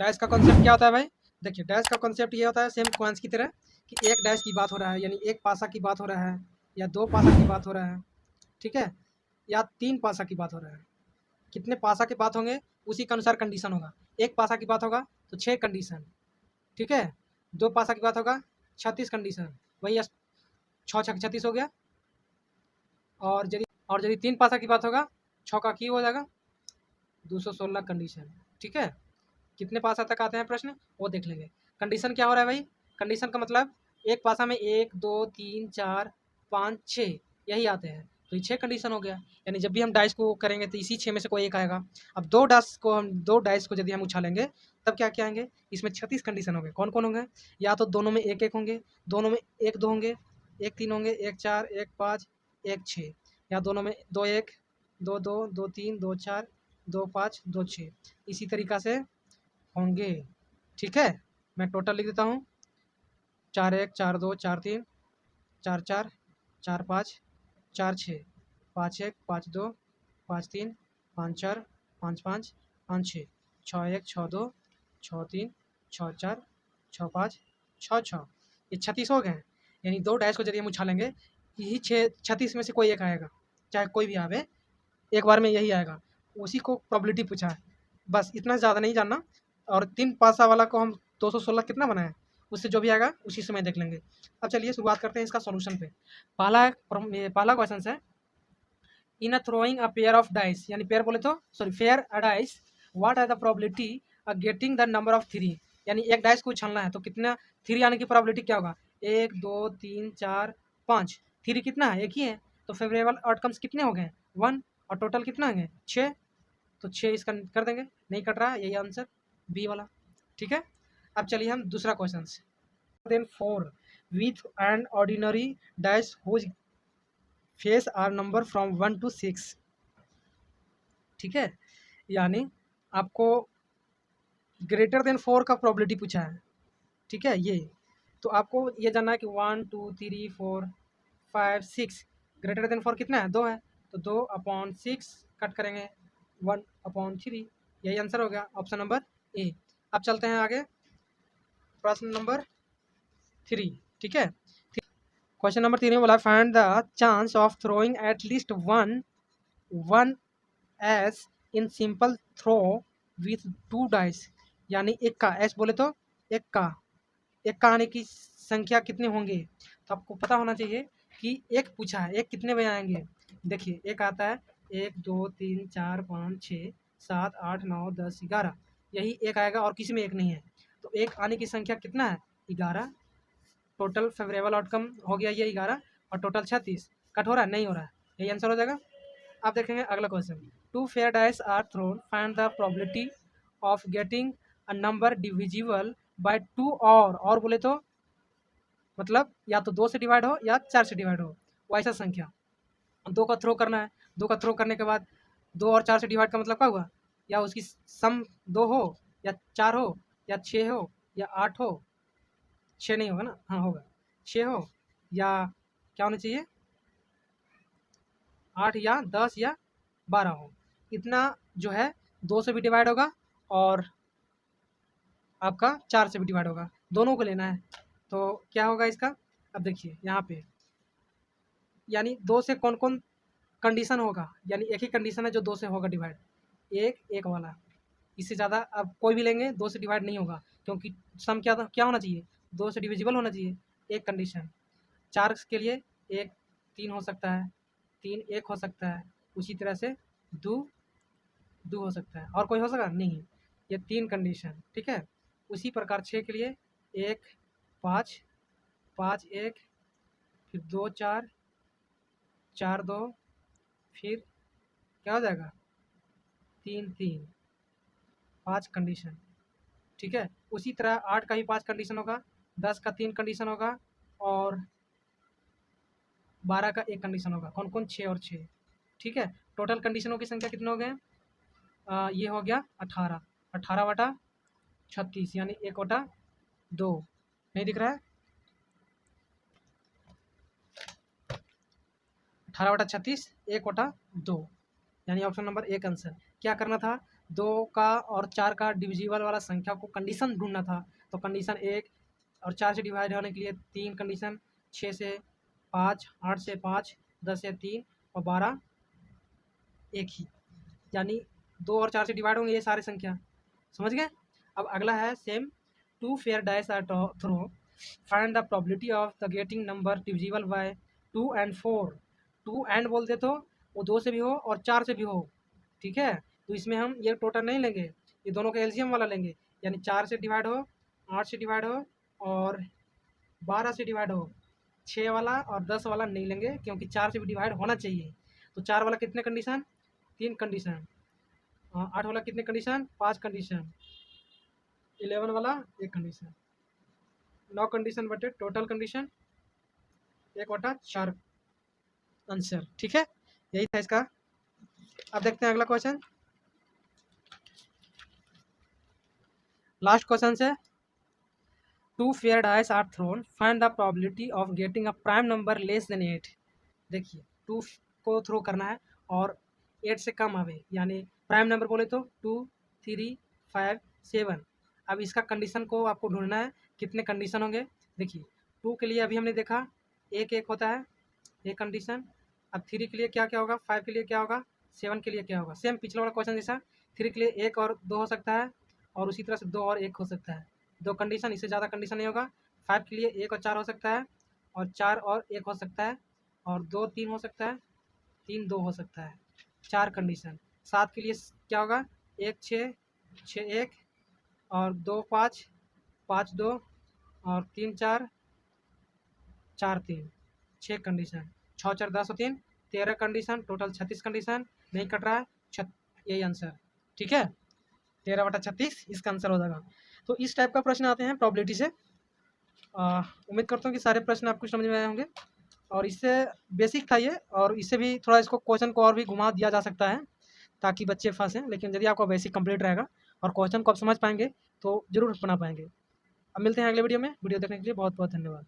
Dash का concept क्या होता है भाई? देखिए डैश का कॉन्सेप्ट ये होता है सेम क्वांस की तरह कि एक डैश की बात हो रहा है, यानी एक पासा की बात हो रहा है, या दो पासा की बात हो रहा है, ठीक है, या तीन पासा की बात हो रहा है। कितने पासा की बात होंगे उसी के अनुसार कंडीशन होगा। एक पासा की बात होगा तो 6 कंडीशन, ठीक है। दो पासा की बात होगा 36 कंडीशन, वही 6 छक 36 हो गया। और यदि तीन पासा की बात होगा 6 का की हो जाएगा 216 कंडीशन, ठीक है। कितने पासा तक आते हैं प्रश्न वो देख लेंगे। कंडीशन क्या हो रहा है भाई? कंडीशन का मतलब एक पासा में 1 2 3 4 5 6 यही आते हैं, तो ये 6 कंडीशन हो गया। यानी जब भी हम डाइस को करेंगे तो इसी 6 में से कोई एक आएगा। अब दो डाइस को यदि हम उछालेंगे तब क्या क्या आएंगे? इसमें 36 कंडीशन होंगे। कौन कौन होंगे? या तो दोनों में एक एक होंगे, दोनों में एक दो होंगे, एक तीन होंगे, एक चार, एक पाँच, एक छः, या दोनों में दो एक, दो दो, दो तीन, दो चार, दो पाँच, दो छः, इसी तरीक़ा से होंगे, ठीक है। मैं टोटल लिख देता हूँ। 4 1 4 2 4 3 4 4 4 5 4 6 5 1 5 2 5 3 5 4 5 5 5 6 6 1 6 2 6 3 6 4 6 5 6 6, ये 36 हो गए। यानी दो डैश को यदि हम उछालेंगे यही 36 में से कोई एक आएगा, चाहे कोई भी आवे, एक बार में यही आएगा। उसी को प्रोबेबिलिटी पूछा है, बस इतना ज़्यादा नहीं जानना। और तीन पासा वाला को हम 216 कितना बनाए, उससे जो भी आएगा उसी समय देख लेंगे। अब चलिए शुरुआत करते हैं इसका सॉल्यूशन पे। पहला क्वेश्चन है, in a throwing a pair of dice, यानी पेयर बोले तो sorry fair a dice, what are the probability of getting the number of 3, यानी एक डाइस को उछलना है तो कितना 3 आने की प्रोबेबिलिटी क्या होगा? 1 2 3 4 5, 3 कितना है? एक ही है, तो फेवरेबल आउटकम्स कितने हो गए? 1, और टोटल कितना होंगे? 6, तो 6 इसका कर देंगे। नहीं कट रहा, यही आंसर बी वाला, ठीक है। अब चलिए हम दूसरा क्वेश्चन से, then 4 with an ordinary dash whose faces are number from 1 to 6, ठीक है। यानी आपको ग्रेटर देन 4 का प्रोबेबिलिटी पूछा है, ठीक है। ये तो आपको ये जानना है कि 1 2 3 4 5 6, ग्रेटर देन 4 कितना है? 2 है, तो 2/6 कट करेंगे 1/3, यही आंसर हो गया, ऑप्शन नंबर ए। अब चलते हैं आगे, प्रश्न नंबर 3, ठीक है। क्वेश्चन नंबर 3 में बोला find the chance of throwing at least one ace in simple throw with 2 dice, यानी एक का एस बोले तो एक का आने की संख्या कितने होंगे? तो आपको पता होना चाहिए कि एक पूछा है, एक कितने बजे आएंगे। देखिए एक आता है 1 2 3 4 5 6 7 8 9 10 11, यही एक आएगा और किसी में एक नहीं है, तो एक आने की संख्या कितना है? 11। टोटल फेवरेबल आउटकम हो गया ये 11, और टोटल 36, कट हो रहा है? नहीं हो रहा है, यही आंसर हो जाएगा। आप देखेंगे अगला question, 2 fair dice are thrown, find the probability of getting a number divisible by 2, और बोले तो मतलब या तो 2 से डिवाइड हो या 4 से डिवाइड हो, वैसा संख्या। 2 का थ्रो करना है, 2 का थ्रो करने के बाद 2 और 4 से डिवाइड का मतलब क्या हुआ? या उसकी सम 2 हो, या 4 हो, या 6 हो, या 8 हो। 6 नहीं होगा ना, हाँ होगा, 6 हो, या क्या होना चाहिए 8 या 10 या 12 हो। इतना जो है 2 से भी डिवाइड होगा और आपका 4 से भी डिवाइड होगा, दोनों को लेना है। तो क्या होगा इसका? अब देखिए यहाँ पे, यानी 2 से कौन कौन कंडीशन होगा, यानी एक ही कंडीशन है जो 2 से होगा डिवाइड, एक वाला। इससे ज़्यादा आप कोई भी लेंगे 2 से डिवाइड नहीं होगा, क्योंकि सम क्या होना चाहिए? 2 से डिविजिबल होना चाहिए, एक कंडीशन। 4 के लिए 1 3 हो सकता है, 3 1 हो सकता है, उसी तरह से 2 2 हो सकता है, और कोई हो सकता नहीं। ये 3 कंडीशन, ठीक है। उसी प्रकार 6 के लिए 1 5 5 1, फिर 2 4 4 2, फिर क्या हो जाएगा 3 3, 5 कंडीशन, ठीक है। उसी तरह 8 का भी 5 कंडीशन होगा, 10 का 3 कंडीशन होगा, और 12 का 1 कंडीशन होगा। कौन कौन? 6 और 6, ठीक है। टोटल कंडीशनों की संख्या कितने हो गए? ये हो गया 18, 18/36, यानी 1/2 नहीं दिख रहा है, 18/36 1/2, यानी ऑप्शन नंबर एक आंसर। क्या करना था, 2 का और 4 का डिविजिबल वाला संख्या को कंडीशन ढूंढना था। तो कंडीशन 1 और 4 से डिवाइड होने के लिए 3 कंडीशन, 6 से 5, 8 से 5, 10 से 3 और 12 एक ही, यानी 2 और 4 से डिवाइड होंगे ये सारे संख्या। समझ गए। अब अगला है same, 2 fair dice are throw, find the probability of the getting number divisible by 2 and 4। 2 and बोल दे तो वो 2 से भी हो और 4 से भी हो, ठीक है। तो इसमें हम ये टोटल नहीं लेंगे, ये दोनों का एलसीएम वाला लेंगे, यानी 4 से डिवाइड हो, 8 से डिवाइड हो और 12 से डिवाइड हो। 6 वाला और 10 वाला नहीं लेंगे क्योंकि 4 से भी डिवाइड होना चाहिए। तो 4 वाला कितने कंडीशन, 3 कंडीशन। 8 वाला कितने कंडीशन, 5 कंडीशन। 11 वाला 1 कंडीशन। 9 कंडीशन बटे टोटल कंडीशन 1/4 आंसर, ठीक है। यही था इसका। अब देखते हैं अगला क्वेश्चन। लास्ट क्वेश्चन से, 2 fair dice are thrown, find the probability of getting a prime number less than 8। देखिए 2 को थ्रो करना है और 8 से कम आवे, यानी प्राइम नंबर बोले तो 2, 3, 5, 7। अब इसका कंडीशन को आपको ढूंढना है, कितने कंडीशन होंगे। देखिए 2 के लिए अभी हमने देखा एक एक होता है, एक कंडीशन। अब 3 के लिए क्या क्या होगा, 5 के लिए क्या होगा, 7 के लिए क्या होगा। सेम पिछले वाला क्वेश्चन जैसा, 3 के लिए 1 और 2 हो सकता है और उसी तरह से 2 और 1 हो सकता है। 2 कंडीशन, इससे ज़्यादा कंडीशन नहीं होगा। 5 के लिए 1 और 4 हो सकता है और 4 और 1 हो सकता है और 2 3 हो सकता है, 3 2 हो सकता है। 4 कंडीशन। 7 के लिए क्या होगा, 1 6, 6 1 और 2 5, 5 2 और 3 4, 4 3, 6 कंडीशन। 6 4 10 और 3 13 कंडीशन, टोटल 36 कंडीशन। नहीं कट रहा है, यही आंसर, ठीक है। 13/36 इसका आंसर हो जाएगा। तो इस टाइप का प्रश्न आते हैं प्रोबेबिलिटी से। उम्मीद करता हूँ कि सारे प्रश्न आपको समझ में आए होंगे। और इससे बेसिक था ये, और इससे भी थोड़ा इसको क्वेश्चन को और भी घुमा दिया जा सकता है ताकि बच्चे फंसें, लेकिन यदि आपका बेसिक कंप्लीट रहेगा और क्वेश्चन को आप समझ पाएंगे तो जरूर बना पाएंगे। अब मिलते हैं अगले वीडियो में। वीडियो देखने के लिए बहुत बहुत धन्यवाद।